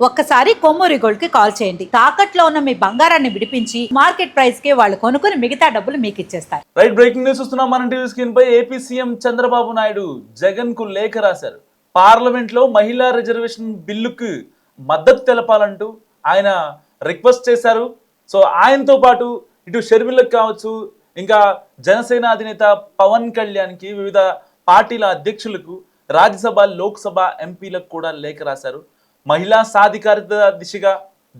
ఒక్కసారి కొమ్మూరి గోల్డ్ కి కాల్ చేయండి. తాకట్లో ఉన్న మీ బంగారాన్ని విడిపించి మార్కెట్ ప్రైస్ కి వాళ్ళు కొనుక్కుని మిగతా డబ్బులు మీకు ఇచ్చేస్తారు. రైట్, బ్రేకింగ్ న్యూస్ చూస్తున్నాం. మన టీవీ స్క్రీన్ పై ఏపీ సీఎం చంద్రబాబు నాయుడు జగన్ కు లేఖ రాశారు. పార్లమెంట్ లో మహిళా రిజర్వేషన్ బిల్లుకు మద్దతు తెలపాలంటూ ఆయన రిక్వెస్ట్ చేశారు. సో ఆయనతో పాటు ఇటు షర్మిలకు కావచ్చు, ఇంకా జనసేన అధినేత పవన్ కళ్యాణ్ కి, వివిధ పార్టీల అధ్యక్షులకు, రాజ్యసభ లోక్సభ ఎంపీలకు కూడా లేఖ రాశారు. మహిళా సాధికారిత దిశగా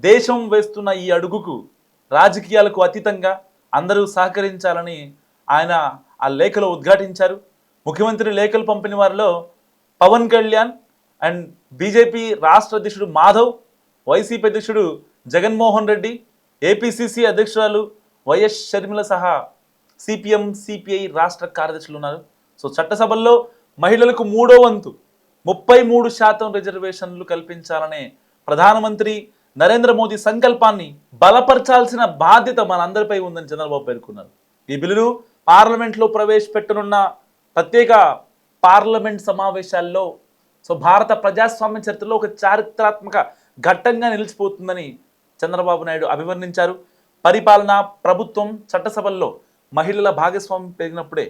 దేశం వేస్తున్న ఈ అడుగుకు రాజకీయాలకు అతీతంగా అందరూ సహకరించాలని ఆయన ఆ లేఖలో ఉద్ఘాటించారు. ముఖ్యమంత్రి లేఖలు పంపిన వారిలో పవన్ కళ్యాణ్ అండ్ బీజేపీ రాష్ట్ర అధ్యక్షుడు మాధవ్, వైసీపీ అధ్యక్షుడు జగన్మోహన్ రెడ్డి, ఏపీసీసీ అధ్యక్షురాలు వైఎస్ షర్మిల సహా సిపిఎం సిపిఐ రాష్ట్ర కార్యదర్శులు ఉన్నారు. సో చట్టసభల్లో మహిళలకు 3వ వంతు 33% రిజర్వేషన్లు కల్పించాలనే ప్రధానమంత్రి నరేంద్ర మోదీ సంకల్పాన్ని బలపరచాల్సిన బాధ్యత మనందరిపై ఉందని చంద్రబాబు పేర్కొన్నారు. ఈ బిల్లును పార్లమెంట్లో ప్రవేశపెట్టనున్న ప్రత్యేక పార్లమెంట్ సమావేశాల్లో భారత ప్రజాస్వామ్య చరిత్రలో ఒక చారిత్రాత్మక ఘట్టంగా నిలిచిపోతుందని చంద్రబాబు నాయుడు అభివర్ణించారు. పరిపాలన, ప్రభుత్వం, చట్టసభల్లో మహిళల భాగస్వామ్యం పెరిగినప్పుడే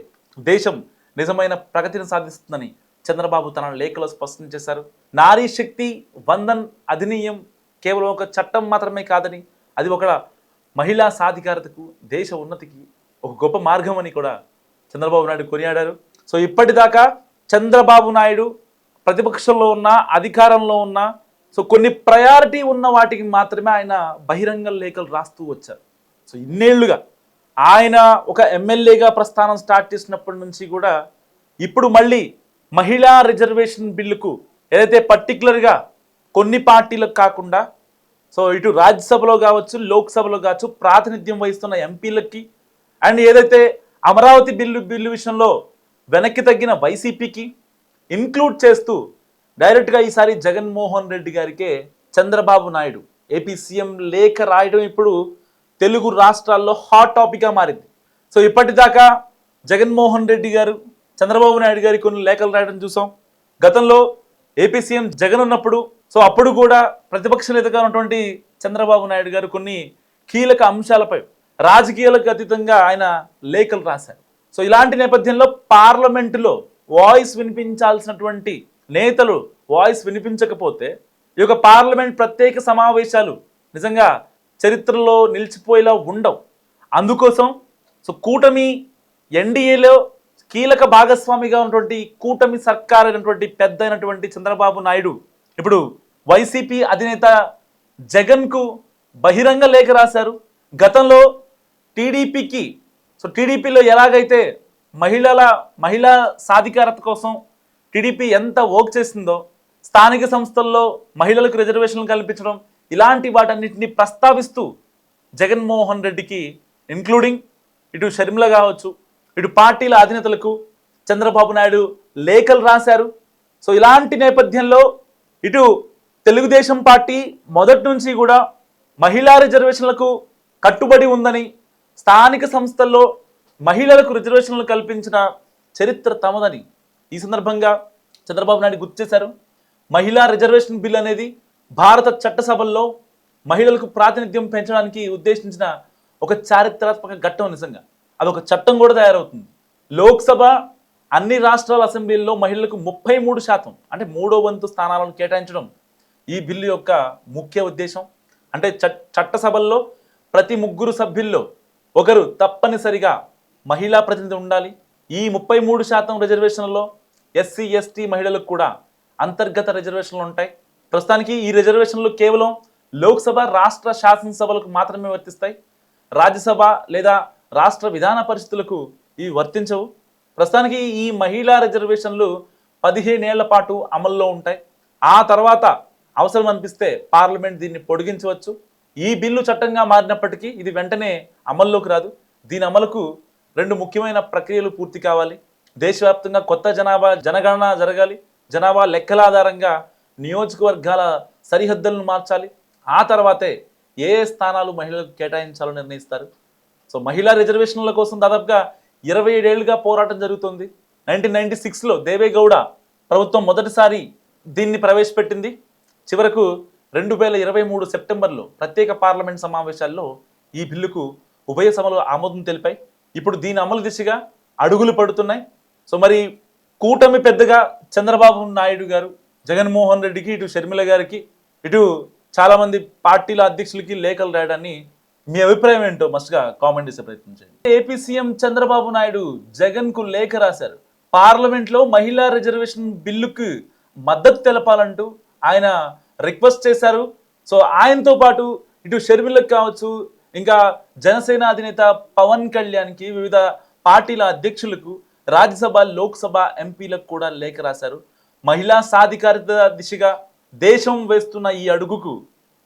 దేశం నిజమైన ప్రగతిని సాధిస్తుందని చంద్రబాబు తన లేఖలో స్పష్టం చేశారు. నారీ శక్తి వందన్ అధినియం కేవలం ఒక చట్టం మాత్రమే కాదని, అది ఒక మహిళా సాధికారతకు, దేశ ఉన్నతికి ఒక గొప్ప మార్గం అని కూడా చంద్రబాబు నాయుడు కొనియాడారు. సో ఇప్పటిదాకా చంద్రబాబు నాయుడు ప్రతిపక్షంలో ఉన్న, అధికారంలో ఉన్న, కొన్ని ప్రయారిటీ ఉన్న వాటికి మాత్రమే ఆయన బహిరంగ లేఖలు రాస్తూ వచ్చారు. సో ఇన్నేళ్లుగా ఆయన ఒక ఎమ్మెల్యేగా ప్రస్థానం స్టార్ట్ చేసినప్పటి నుంచి కూడా ఇప్పుడు మళ్ళీ మహిళా రిజర్వేషన్ బిల్లుకు ఏదైతే పర్టికులర్గా కొన్ని పార్టీలకు కాకుండా ఇటు రాజ్యసభలో కావచ్చు, లోక్సభలో కావచ్చు ప్రాతినిధ్యం వహిస్తున్న ఎంపీలకి, అండ్ ఏదైతే అమరావతి బిల్లు విషయంలో వెనక్కి తగ్గిన వైసీపీకి ఇన్క్లూడ్ చేస్తూ డైరెక్ట్గా ఈసారి జగన్మోహన్ రెడ్డి గారికే చంద్రబాబు నాయుడు ఏపీ సీఎం లేఖ రాయడం ఇప్పుడు తెలుగు రాష్ట్రాల్లో హాట్ టాపిక్గా మారింది. సో ఇప్పటిదాకా జగన్మోహన్ రెడ్డి గారు చంద్రబాబు నాయుడు గారికి కొన్ని లేఖలు రాయడం చూసాం. గతంలో ఏపీ సీఎం జగన్ ఉన్నప్పుడు అప్పుడు కూడా ప్రతిపక్ష నేతగా ఉన్నటువంటి చంద్రబాబు నాయుడు గారు కొన్ని కీలక అంశాలపై రాజకీయాలకు అతీతంగా ఆయన లేఖలు రాశారు. సో ఇలాంటి నేపథ్యంలో పార్లమెంటులో వాయిస్ వినిపించాల్సినటువంటి నేతలు వాయిస్ వినిపించకపోతే ఈ యొక్క పార్లమెంట్ ప్రత్యేక సమావేశాలు నిజంగా చరిత్రలో నిలిచిపోయేలా ఉండవు. అందుకోసం కూటమి ఎన్డీఏలో కీలక భాగస్వామిగా ఉన్నటువంటి కూటమి సర్కార్ అయినటువంటి పెద్ద అయినటువంటి చంద్రబాబు నాయుడు ఇప్పుడు వైసీపీ అధినేత జగన్కు బహిరంగ లేఖ రాశారు. గతంలో టీడీపీకి టీడీపీలో ఎలాగైతే మహిళా సాధికారత కోసం టీడీపీ ఎంత వర్క్ చేసిందో, స్థానిక సంస్థల్లో మహిళలకు రిజర్వేషన్లు కల్పించడం, ఇలాంటి వాటన్నిటిని ప్రస్తావిస్తూ జగన్మోహన్ రెడ్డికి ఇంక్లూడింగ్ ఇటు షర్మిల కావచ్చు, ఇటు పార్టీల అధినేతలకు చంద్రబాబు నాయుడు లేఖలు రాశారు. ఇలాంటి నేపథ్యంలో ఇటు తెలుగుదేశం పార్టీ మొదటి నుంచి కూడా మహిళా రిజర్వేషన్లకు కట్టుబడి ఉందని, స్థానిక సంస్థల్లో మహిళలకు రిజర్వేషన్లు కల్పించిన చరిత్ర తమదని ఈ సందర్భంగా చంద్రబాబు నాయుడు గుర్తు చేశారు. మహిళా రిజర్వేషన్ బిల్ అనేది భారత చట్టసభల్లో మహిళలకు ప్రాతినిధ్యం పెంచడానికి ఉద్దేశించిన ఒక చారిత్రాత్మక ఘట్టం. నిజంగా అదొక చట్టం కూడా తయారవుతుంది. లోక్సభ, అన్ని రాష్ట్రాల అసెంబ్లీల్లో మహిళలకు 33% అంటే 3వ వంతు స్థానాలను కేటాయించడం ఈ బిల్లు యొక్క ముఖ్య ఉద్దేశం. అంటే చట్టసభల్లో ప్రతి 3 సభ్యుల్లో ఒకరు తప్పనిసరిగా మహిళా ప్రతినిధి ఉండాలి. ఈ 33% రిజర్వేషన్లలో ఎస్సీ ఎస్టీ మహిళలకు కూడా అంతర్గత రిజర్వేషన్లు ఉంటాయి. ప్రస్తుతానికి ఈ రిజర్వేషన్లు కేవలం లోక్సభ, రాష్ట్ర శాసనసభలకు మాత్రమే వర్తిస్తాయి. రాజ్యసభ లేదా రాష్ట్ర విధాన పరిస్థితులకు ఇవి వర్తించవు. ప్రస్తుతానికి ఈ మహిళా రిజర్వేషన్లు 15 ఏళ్ల పాటు అమల్లో ఉంటాయి. ఆ తర్వాత అవసరం అనిపిస్తే పార్లమెంట్ దీన్ని పొడిగించవచ్చు. ఈ బిల్లు చట్టంగా మారినప్పటికీ ఇది వెంటనే అమల్లోకి రాదు. దీని అమలుకు 2 ముఖ్యమైన ప్రక్రియలు పూర్తి కావాలి. దేశవ్యాప్తంగా కొత్త జనగణన జరగాలి. జనాభా లెక్కల ఆధారంగా నియోజకవర్గాల సరిహద్దులను మార్చాలి. ఆ తర్వాతే ఏ స్థానాలు మహిళలకు కేటాయించాలో నిర్ణయిస్తారు. మహిళా రిజర్వేషన్ల కోసం దాదాపుగా 27 ఏళ్లుగా పోరాటం జరుగుతుంది. 1996లో దేవేగౌడ ప్రభుత్వం మొదటిసారి దీన్ని ప్రవేశపెట్టింది. చివరకు 2023 సెప్టెంబర్లో ప్రత్యేక పార్లమెంట్ సమావేశాల్లో ఈ బిల్లుకు ఉభయ సభలు ఆమోదం తెలిపాయి. ఇప్పుడు దీని అమలు దిశగా అడుగులు పడుతున్నాయి. సో మరి కూటమి పెద్దగా చంద్రబాబు నాయుడు గారు, జగన్మోహన్ రెడ్డికి, ఇటు షర్మిల గారికి, ఇటు చాలామంది పార్టీల అధ్యక్షులకి లేఖలు రాయడాన్ని మీ అభిప్రాయం ఏంటో మస్ట్గా కామెంట్ చేసే ప్రయత్నం చేయండి. ఏపీ సీఎం చంద్రబాబు నాయుడు జగన్కు లేఖ రాశారు. పార్లమెంట్లో మహిళా రిజర్వేషన్ బిల్లుకు మద్దతు తెలపాలంటూ ఆయన రిక్వెస్ట్ చేశారు. సో ఆయనతో పాటు ఇటు షర్మిలకు కావచ్చు, ఇంకా జనసేన అధినేత పవన్ కళ్యాణ్కి, వివిధ పార్టీల అధ్యక్షులకు, రాజ్యసభ లోక్సభ ఎంపీలకు కూడా లేఖ రాశారు. మహిళా సాధికారిత దిశగా దేశం వేస్తున్న ఈ అడుగుకు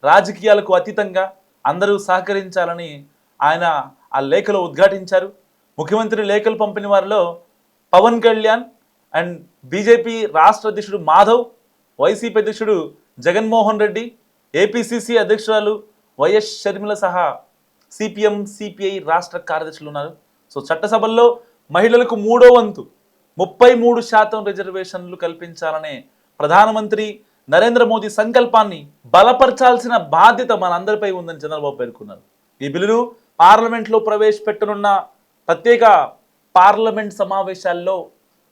రాజకీయాలకు అతీతంగా అందరూ సహకరించాలని ఆయన ఆ లేఖలో ఉద్ఘాటించారు. ముఖ్యమంత్రి లేఖలు పంపిన వారిలో పవన్ కళ్యాణ్ అండ్ బీజేపీ రాష్ట్ర అధ్యక్షుడు మాధవ్, వైసీపీ అధ్యక్షుడు జగన్మోహన్ రెడ్డి, ఏపీసీసీ అధ్యక్షురాలు వైఎస్ షర్మిల సహా సిపిఎం సిపిఐ రాష్ట్ర కార్యదర్శులు ఉన్నారు. సో చట్టసభల్లో మహిళలకు 3వ వంతు 33% రిజర్వేషన్లు కల్పించాలనే ప్రధానమంత్రి నరేంద్ర మోదీ సంకల్పాన్ని బలపరచాల్సిన బాధ్యత మనందరిపై ఉందని చంద్రబాబు పేర్కొన్నారు. ఈ బిల్లును పార్లమెంట్లో ప్రవేశపెట్టనున్న ప్రత్యేక పార్లమెంట్ సమావేశాల్లో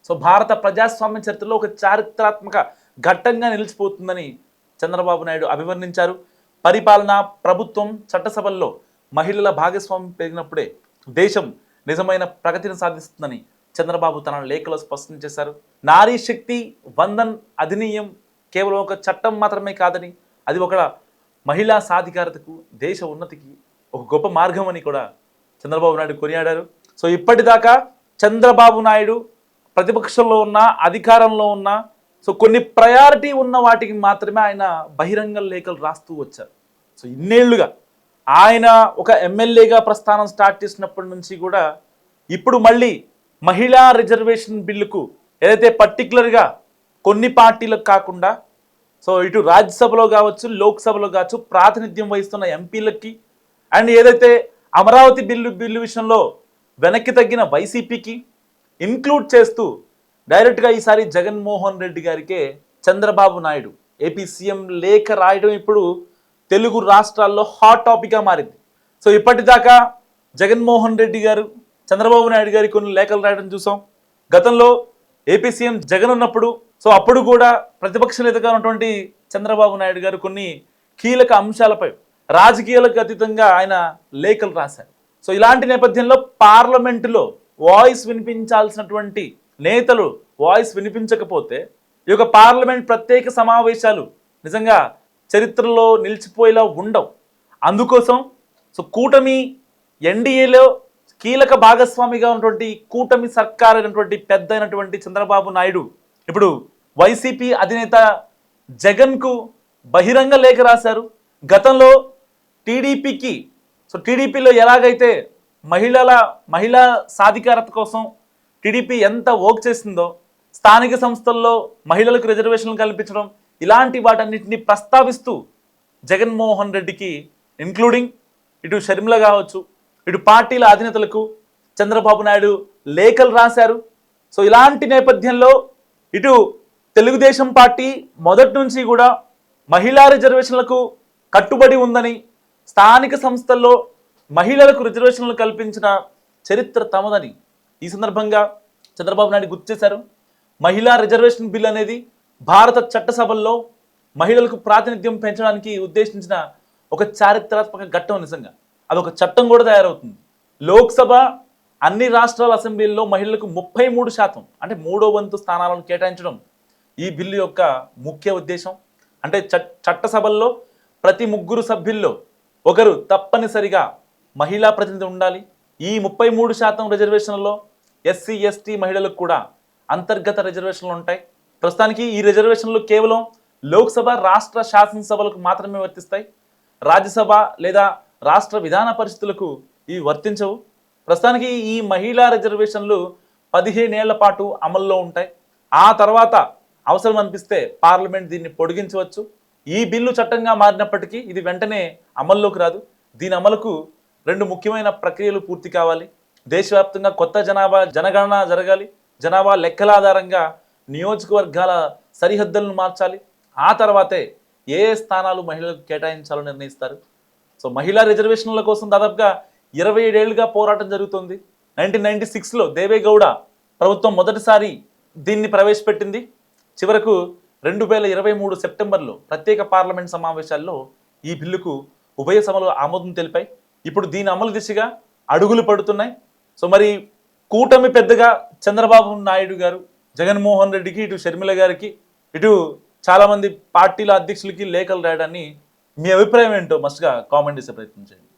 సో భారత ప్రజాస్వామ్య చరిత్రలో ఒక చారిత్రాత్మక ఘట్టంగా నిలిచిపోతుందని చంద్రబాబు నాయుడు అభివర్ణించారు. పరిపాలన, ప్రభుత్వం, చట్టసభల్లో మహిళల భాగస్వామ్యం పెరిగినప్పుడే దేశం నిజమైన ప్రగతిని సాధిస్తుందని చంద్రబాబు తన లేఖలో స్పష్టం చేశారు. నారీ శక్తి వందన్ అధినియం కేవలం ఒక చట్టం మాత్రమే కాదని, అది ఒక మహిళా సాధికారతకు, దేశ ఉన్నతికి ఒక గొప్ప మార్గం అని కూడా చంద్రబాబు నాయుడు కొనియాడారు. సో ఇప్పటిదాకా చంద్రబాబు నాయుడు ప్రతిపక్షంలో ఉన్న, అధికారంలో ఉన్న, సో కొన్ని ప్రయారిటీ ఉన్న వాటికి మాత్రమే ఆయన బహిరంగ లేఖలు రాస్తూ వచ్చారు. సో ఇన్నేళ్లుగా ఆయన ఒక ఎమ్మెల్యేగా ప్రస్థానం స్టార్ట్ చేసినప్పటి నుంచి కూడా ఇప్పుడు మళ్ళీ మహిళా రిజర్వేషన్ బిల్లుకు ఏదైతే పర్టికులర్గా కొన్ని పార్టీలకు కాకుండా సో ఇటు రాజ్యసభలో కావచ్చు, లోక్సభలో కావచ్చు ప్రాతినిధ్యం వహిస్తున్న ఎంపీలకి అండ్ ఏదైతే అమరావతి బిల్లు విషయంలో వెనక్కి తగ్గిన వైసీపీకి ఇన్క్లూడ్ చేస్తూ డైరెక్ట్గా ఈసారి జగన్మోహన్ రెడ్డి గారికే చంద్రబాబు నాయుడు ఏపీ సీఎం లేఖ రాయడం ఇప్పుడు తెలుగు రాష్ట్రాల్లో హాట్ టాపిక్గా మారింది. సో ఇప్పటిదాకా జగన్మోహన్ రెడ్డి గారు చంద్రబాబు నాయుడు గారికి కొన్ని లేఖలు రాయడం చూసాం. గతంలో ఏపీ సీఎం జగన్ ఉన్నప్పుడు సో అప్పుడు కూడా ప్రతిపక్ష నేతగా ఉన్నటువంటి చంద్రబాబు నాయుడు గారు కొన్ని కీలక అంశాలపై రాజకీయాలకు అతీతంగా ఆయన లేఖలు రాశారు. సో ఇలాంటి నేపథ్యంలో పార్లమెంటులో వాయిస్ వినిపించాల్సినటువంటి నేతలు వాయిస్ వినిపించకపోతే ఈ యొక్క పార్లమెంట్ ప్రత్యేక సమావేశాలు నిజంగా చరిత్రలో నిలిచిపోయేలా ఉండవు. అందుకోసం సో కూటమి ఎన్డీఏలో కీలక భాగస్వామిగా ఉన్నటువంటి కూటమి సర్కార్ అయినటువంటి పెద్ద అయినటువంటి చంద్రబాబు నాయుడు ఇప్పుడు వైసీపీ అధినేత జగన్కు బహిరంగ లేఖ రాశారు. గతంలో టీడీపీకి సో టీడీపీలో ఎలాగైతే మహిళా సాధికారత కోసం టీడీపీ ఎంత వర్క్ చేసిందో, స్థానిక సంస్థల్లో మహిళలకు రిజర్వేషన్లు కల్పించడం, ఇలాంటి వాటన్నిటిని ప్రస్తావిస్తూ జగన్మోహన్ రెడ్డికి ఇంక్లూడింగ్ ఇటు షర్మిల కావచ్చు, ఇటు పార్టీల అధినేతలకు చంద్రబాబు నాయుడు లేఖలు రాశారు. సో ఇలాంటి నేపథ్యంలో ఇటు తెలుగుదేశం పార్టీ మొదటి నుంచి కూడా మహిళా రిజర్వేషన్లకు కట్టుబడి ఉందని, స్థానిక సంస్థల్లో మహిళలకు రిజర్వేషన్లు కల్పించిన చరిత్ర తమదని ఈ సందర్భంగా చంద్రబాబు నాయుడు గుర్తు చేశారు. మహిళా రిజర్వేషన్ బిల్ అనేది భారత చట్టసభల్లో మహిళలకు ప్రాతినిధ్యం పెంచడానికి ఉద్దేశించిన ఒక చారిత్రాత్మక ఘట్టం. నిజంగా అదొక చట్టం కూడా తయారవుతుంది. లోక్సభ అన్ని రాష్ట్రాల అసెంబ్లీల్లో మహిళలకు 33% అంటే 3వ వంతు స్థానాలను కేటాయించడం ఈ బిల్లు యొక్క ముఖ్య ఉద్దేశం. అంటే చట్టసభల్లో ప్రతి 3 సభ్యుల్లో ఒకరు తప్పనిసరిగా మహిళా ప్రతినిధి ఉండాలి. ఈ 33% రిజర్వేషన్లలో ఎస్సీ ఎస్టీ మహిళలకు కూడా అంతర్గత రిజర్వేషన్లు ఉంటాయి. ప్రస్తుతానికి ఈ రిజర్వేషన్లు కేవలం లోక్సభ, రాష్ట్ర శాసనసభలకు మాత్రమే వర్తిస్తాయి. రాజ్యసభ లేదా రాష్ట్ర విధాన పరిస్థితులకు ఇవి వర్తించవు. ప్రస్తుతానికి ఈ మహిళా రిజర్వేషన్లు 15 ఏళ్ల పాటు అమల్లో ఉంటాయి. ఆ తర్వాత అవసరం అనిపిస్తే పార్లమెంట్ దీన్ని పొడిగించవచ్చు. ఈ బిల్లు చట్టంగా మారినప్పటికీ ఇది వెంటనే అమల్లోకి రాదు. దీని అమలుకు 2 ముఖ్యమైన ప్రక్రియలు పూర్తి కావాలి. దేశవ్యాప్తంగా కొత్త జనగణన జరగాలి. జనాభా లెక్కల ఆధారంగా నియోజకవర్గాల సరిహద్దులను మార్చాలి. ఆ తర్వాతే ఏ ఏ స్థానాలు మహిళలకు కేటాయించాలో నిర్ణయిస్తారు. సో మహిళా రిజర్వేషన్ల కోసం దాదాపుగా 27 ఏళ్లుగా పోరాటం జరుగుతుంది. 1996లో దేవేగౌడ ప్రభుత్వం మొదటిసారి దీన్ని ప్రవేశపెట్టింది. చివరకు 2023 సెప్టెంబర్లో ప్రత్యేక పార్లమెంట్ సమావేశాల్లో ఈ బిల్లుకు ఉభయ సభలు ఆమోదం తెలిపాయి. ఇప్పుడు దీని అమలు దిశగా అడుగులు పడుతున్నాయి. సో మరి కూటమి పెద్దగా చంద్రబాబు నాయుడు గారు, జగన్మోహన్ రెడ్డికి, ఇటు షర్మిల గారికి, ఇటు చాలామంది పార్టీల అధ్యక్షులకి లేఖలు రాయడాన్ని మీ అభిప్రాయం ఏంటో మస్ట్గా కామెంట్ చేసే ప్రయత్నం చేయండి.